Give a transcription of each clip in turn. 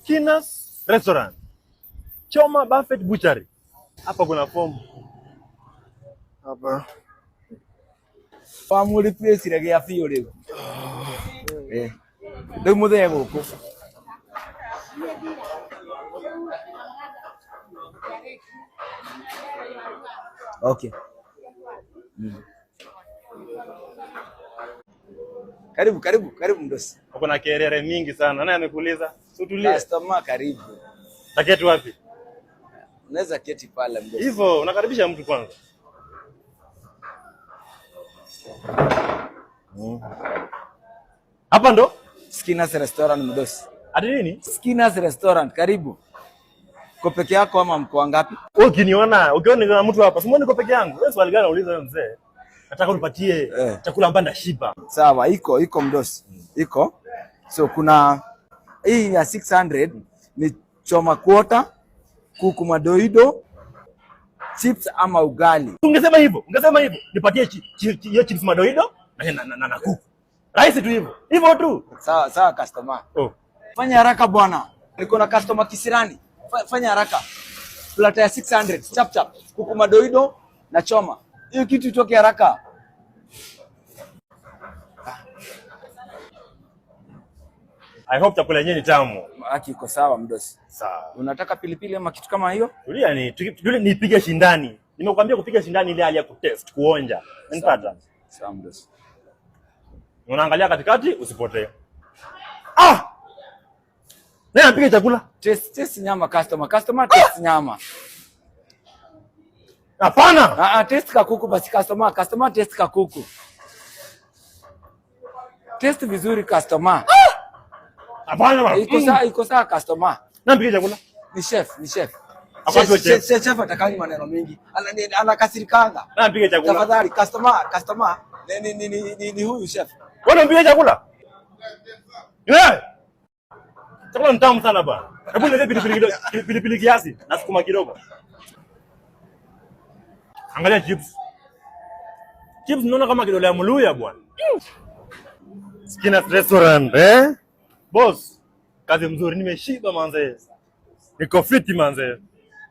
Skinner's Restaurant, Choma Buffett Butchery. Hapa kuna form. Hapa. Family place rege afio leo. Ndio muthenya guku. Okay. Karibu mdosi. Uko na kelele mingi sana. Nani amekuuliza? Utulie. Customer karibu. Taketi wapi? Unaweza keti pale mdosi. Hivyo unakaribisha mtu kwanza. Hapa ndo Skinner's Restaurant mdosi. ati nini? Skinner's Restaurant karibu. Uko peke yako ama mko wangapi? Ukiona kuna mtu hapa, simuoni niko peke yangu. Wewe swali gani unauliza wewe mzee? Nataka unipatie chakula mbanda shiba. Sawa, iko mdosi. Iko. So kuna hii ya 600 ni choma quarter, kuku madoido, chips ama ugali. Ungesema hivyo. Nipatie hiyo chips madoido na kuku. Rahisi tu hivyo. Hivyo tu. Sawa customer. Fanya haraka bwana. Niko na customer kisirani. Fanya haraka. Plata ya 600 chap. Kuku madoido na choma. Hiyo kitu itoke haraka. I hope chakula yenyewe ni tamu. Haki iko sawa mdosi. Sawa. Unataka pilipili ama kitu kama hiyo? Tulia nipige shindani. Nimekuambia kupiga shindani ile hali ya kutest, kuonja. Unipata? Sawa mdosi. Unaangalia katikati usipotee. Nani anapiga chakula? Test nyama customer test nyama. Hapana. Test ka kuku basi customer test ka kuku. Test vizuri customer. Hapana bwana. Iko sawa customer. Nani anapiga chakula? Ni chef. Chef atakani maneno mengi. Anakasirikanga. Nani anapiga chakula? Tafadhali customer. Ni huyu chef. Wewe unapiga chakula? Chakula ni tamu sana bwana. Hebu niletee pilipili kiasi na sukuma kidogo. Angalia chips. Chips naona kama kidole ya mluya bwana. Skinner's Restaurant, Boss, kazi mzuri, nimeshiba manze. Niko fiti manze.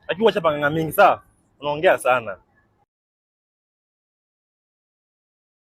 Lakini wacha panganga mingi saa. Unaongea sana.